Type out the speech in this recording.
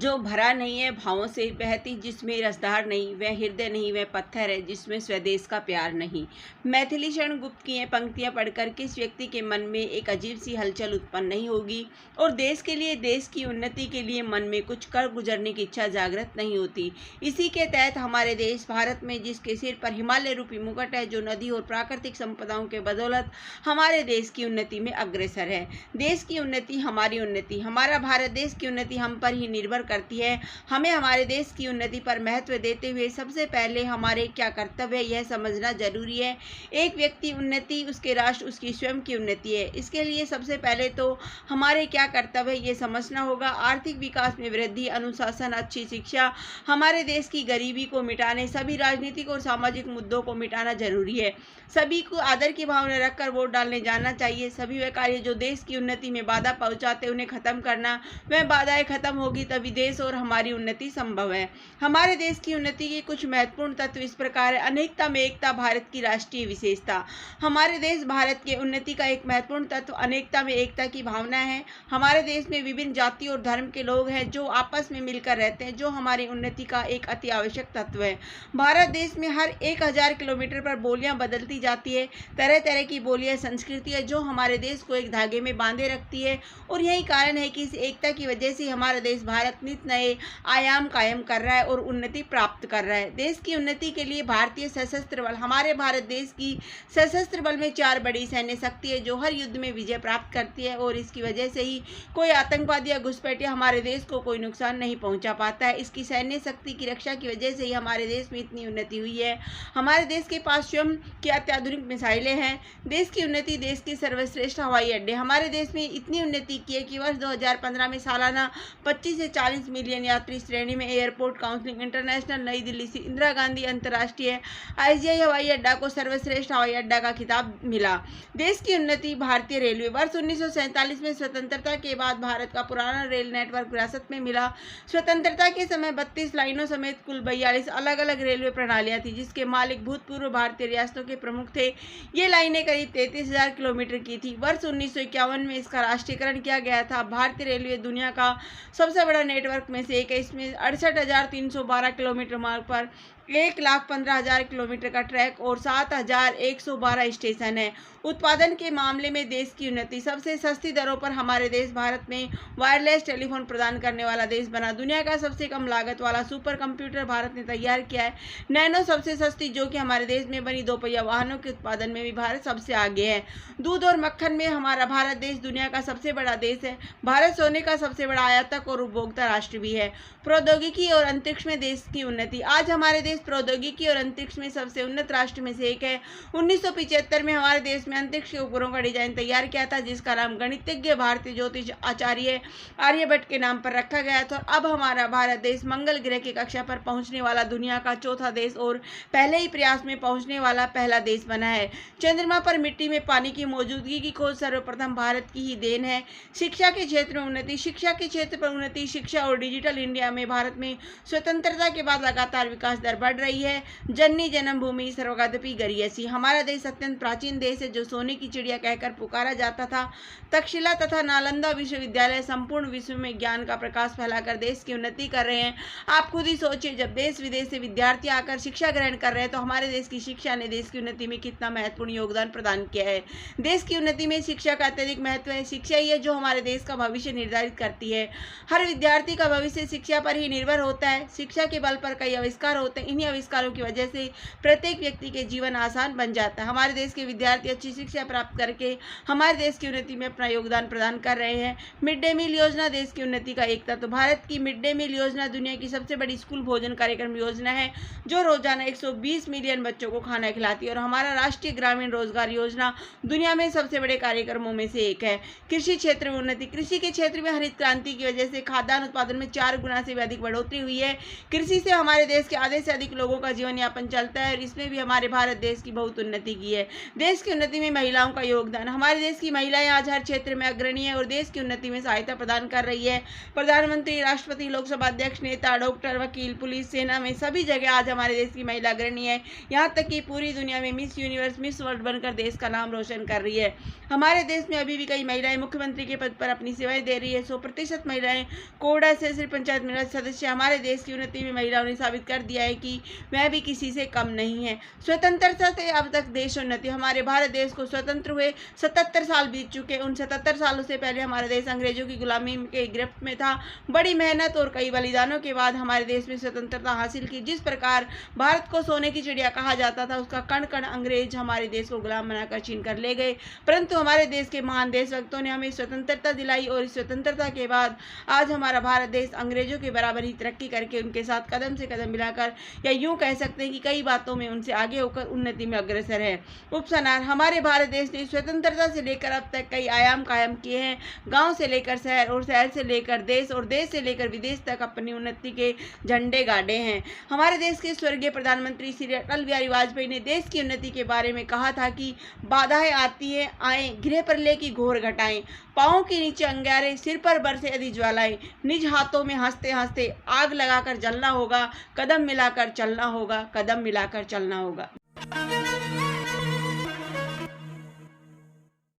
जो भरा नहीं है भावों से, बहती जिसमें रसधार नहीं, वह हृदय नहीं, वह पत्थर है जिसमें स्वदेश का प्यार नहीं। मैथिली शरण गुप्त की ये पंक्तियां पढ़कर किस व्यक्ति के मन में एक अजीब सी हलचल उत्पन्न नहीं होगी और देश के लिए, देश की उन्नति के लिए मन में कुछ कर गुजरने की इच्छा जागृत नहीं होती। इसी के तहत हमारे देश भारत में, जिसके सिर पर हिमालय रूपी मुकुट है, जो नदी और प्राकृतिक संपदाओं के बदौलत हमारे देश की उन्नति में अग्रसर है। देश की उन्नति हमारी उन्नति, हमारा भारत देश की उन्नति हम पर ही निर्भर करती है। हमें हमारे देश की उन्नति पर महत्व देते हुए सबसे पहले हमारे क्या कर्तव्य है यह समझना जरूरी है। एक व्यक्ति उन्नति, उसके राष्ट्र, उसकी स्वयं की उन्नति है। इसके लिए सबसे पहले तो हमारे क्या कर्तव्य है ये समझना होगा। आर्थिक विकास में वृद्धि, अनुशासन, अच्छी शिक्षा, हमारे देश की गरीबी को मिटाने, सभी राजनीतिक और सामाजिक मुद्दों को मिटाना जरूरी है। सभी को आदर की भावना रखकर वोट डालने जाना चाहिए। सभी वह कार्य जो देश की उन्नति में बाधा पहुंचाते उन्हें खत्म करना, वह बाधाएं खत्म होगी तभी देश और हमारी उन्नति संभव है। हमारे देश की उन्नति के कुछ महत्वपूर्ण तत्व इस प्रकार है। अनेकता में एकता, भारत की राष्ट्रीय विशेषता। हमारे देश भारत के उन्नति का एक महत्वपूर्ण तत्व अनेकता में एकता की भावना है। हमारे देश में विभिन्न जाति और धर्म के लोग हैं जो आपस में मिलकर रहते हैं, जो हमारी उन्नति का एक अति आवश्यक तत्व है। भारत देश में हर 1000 किलोमीटर पर बोलियां बदलती जाती है। तरह तरह की बोलियां, संस्कृति है जो हमारे देश को एक धागे में बांधे रखती है और यही कारण है कि इस एकता की वजह से हमारा देश भारत नित नए आयाम कायम कर रहा है और उन्नति प्राप्त कर रहा है। देश की उन्नति के लिए भारतीय सशस्त्र बल, हमारे भारत देश की सशस्त्र बल में 4 बड़ी सैन्य शक्ति है जो हर युद्ध में विजय प्राप्त करती है और इसकी वजह से ही कोई आतंकवादी या घुसपैठिया हमारे देश को कोई नुकसान नहीं पहुंचा पाता है। इसकी सैन्य शक्ति की रक्षा की वजह से ही हमारे देश में इतनी उन्नति हुई है। हमारे देश के पास स्वयं की अत्याधुनिक मिसाइलें हैं। देश की उन्नति, देश के सर्वश्रेष्ठ हवाई अड्डे, हमारे देश में इतनी उन्नति की है कि वर्ष 2015 में सालाना 25 से 40 मिलियन यात्री श्रेणी में एयरपोर्ट काउंसिल इंटरनेशनल नई दिल्ली से इंदिरा गांधी अंतर्राष्ट्रीय IGI हवाई अड्डा को सर्वश्रेष्ठ हवाई अड्डा का खिताब मिला। देश की उन्नति, भारतीय रेलवे, वर्ष 1947 में स्वतंत्रता के बाद भारत का पुराना रेल नेटवर्क विरासत में मिला। स्वतंत्रता के समय 32 लाइनों समेत कुल 42 अलग अलग रेलवे प्रणालियां थी जिसके मालिक भूतपूर्व भारतीय रियासतों के प्रमुख थे। ये लाइनें करीब 33,000 किलोमीटर की थी। वर्ष 1951 में इसका राष्ट्रीयकरण किया गया था। भारतीय रेलवे दुनिया का सबसे बड़ा नेटवर्क में से एक है। इसमें 68,312 किलोमीटर मार्ग पर 1,15,000 किलोमीटर का ट्रैक और 7,112 स्टेशन है। उत्पादन के मामले में देश की उन्नति, सबसे सस्ती दरों पर हमारे देश भारत में वायरलेस टेलीफोन प्रदान करने वाला देश बना। दुनिया का सबसे कम लागत वाला सुपर कंप्यूटर भारत ने तैयार किया है। नैनो सबसे सस्ती जो कि हमारे देश में बनी 2 पहिया वाहनों के उत्पादन में भी भारत सबसे आगे है। दूध और मक्खन में हमारा भारत देश दुनिया का सबसे बड़ा देश है। भारत सोने का सबसे बड़ा आयातक और उपभोक्ता राष्ट्र भी है। प्रौद्योगिकी और अंतरिक्ष में देश की उन्नति, आज हमारे देश प्रौद्योगिकी और अंतरिक्ष में सबसे उन्नत राष्ट्र में से एक है। 1975 में हमारे देश में अंतरिक्ष के उपग्रहों का डिजाइन तैयार किया था जिसका नाम गणितज्ञ भारतीय ज्योतिष आचार्य आर्यभट्ट के नाम पर रखा गया था। अब हमारा भारत देश मंगल ग्रह की कक्षा पर पहुंचने वाला दुनिया का 4था देश और पहले ही प्रयास में पहुंचने वाला पहला देश बना है। चंद्रमा पर मिट्टी में पानी की मौजूदगी की खोज सर्वप्रथम भारत की ही देन है। शिक्षा के क्षेत्र में उन्नति, शिक्षा के क्षेत्र पर उन्नति, शिक्षा और डिजिटल इंडिया में भारत में स्वतंत्रता के बाद लगातार विकास दर बढ़ रही है। जननी जन्मभूमि सर्वगादपि गरियसी, हमारा देश अत्यंत प्राचीन देश है जो सोने की चिड़िया कहकर पुकारा जाता था। तक्षशिला तथा नालंदा विश्वविद्यालय संपूर्ण विश्व में ज्ञान का प्रकाश फैलाकर देश की उन्नति कर रहे हैं। आप खुद ही सोचिए, जब देश विदेश से विद्यार्थी आकर शिक्षा ग्रहण कर रहे हैं तो हमारे देश की शिक्षा ने देश की उन्नति में कितना महत्वपूर्ण योगदान प्रदान किया है। देश की उन्नति में शिक्षा का अत्यधिक महत्व है। शिक्षा ही है जो हमारे देश का भविष्य निर्धारित करती है। हर विद्यार्थी का भविष्य शिक्षा पर ही निर्भर होता है। शिक्षा के बल पर कई आविष्कार होते हैं। इन्हीं आविष्कारों की वजह से प्रत्येक व्यक्ति के जीवन आसान बन जाता है। हमारे देश के विद्यार्थी अच्छी शिक्षा प्राप्त करके हमारे देश की उन्नति में अपना योगदान प्रदान कर रहे हैं। मिड डे मील योजना देश की उन्नति का एक तत्व, भारत की मिड डे मील योजना दुनिया की सबसे बड़ी स्कूल भोजन कार्यक्रम योजना है जो रोजाना 120 मिलियन बच्चों को खाना खिलाती है और हमारा राष्ट्रीय ग्रामीण रोजगार योजना दुनिया में सबसे बड़े कार्यक्रमों में से एक है। कृषि क्षेत्र में उन्नति, कृषि के क्षेत्र में हरित क्रांति की वजह से खाद्यान्न उत्पादन में 4 गुना से भी अधिक बढ़ोतरी हुई है। कृषि से हमारे देश के आधे से अधिक स्वाभाविक लोगों का जीवन यापन चलता है और इसमें भी हमारे भारत देश की बहुत उन्नति की है। देश की उन्नति में महिलाओं का योगदान। हमारे देश की महिलाएं आज हर क्षेत्र में अग्रणी है और देश की उन्नति में सहायता प्रदान कर रही है। प्रधानमंत्री, राष्ट्रपति, लोकसभा अध्यक्ष, नेता, डॉक्टर, वकील, पुलिस, सेना में सभी जगह आज हमारे देश की महिला अग्रणी है। यहाँ तक कि पूरी दुनिया में मिस यूनिवर्स, मिस वर्ल्ड बनकर देश का नाम रोशन कर रही है। हमारे देश में अभी भी कई महिलाएं मुख्यमंत्री के पद पर अपनी सेवाएं दे रही है। 100% महिलाएं कोड़ा से सिर्फ पंचायत में सदस्य। हमारे देश की उन्नति में महिलाओं ने साबित कर दिया है कि वह भी किसी से कम नहीं है। स्वतंत्रता से अब तक देश उन्नति। हमारे भारत देश को स्वतंत्र हुए 77 साल बीत चुके। उन 77 सालों से पहले हमारा देश अंग्रेजों की गुलामी के गिरफ्त में था। बड़ी मेहनत और कई बलिदानों के बाद हमारे देश में स्वतंत्रता हासिल की। जिस प्रकार भारत को सोने की चिड़िया कहा जाता था, उसका कण कण अंग्रेज हमारे देश को गुलाम बनाकर छीन कर ले गए, परंतु हमारे देश के महान देशभक्तों ने हमें स्वतंत्रता दिलाई और इस स्वतंत्रता के बाद आज हमारा भारत देश अंग्रेजों के बराबर ही तरक्की करके उनके साथ कदम से कदम मिलाकर, या यूं कह सकते हैं कि कई बातों में उनसे आगे होकर उन्नति में अग्रसर है। उपसंहार। हमारे भारत देश ने स्वतंत्रता से लेकर अब तक कई आयाम कायम किए हैं। गांव से लेकर शहर और शहर से लेकर देश और देश से लेकर विदेश तक अपनी उन्नति के झंडे गाड़े हैं। हमारे देश के स्वर्गीय प्रधानमंत्री श्री अटल बिहारी वाजपेयी ने देश की उन्नति के बारे में कहा था कि बाधाएं आती है, आए गृह प्रलय की घोर घटाएं, पांवों के नीचे अंगारे, सिर पर बरसे यदि ज्वालाएं, निज हाथों में हंसते हंसते आग लगाकर जलना होगा, कदम मिलाकर चलना होगा, कदम मिलाकर चलना होगा।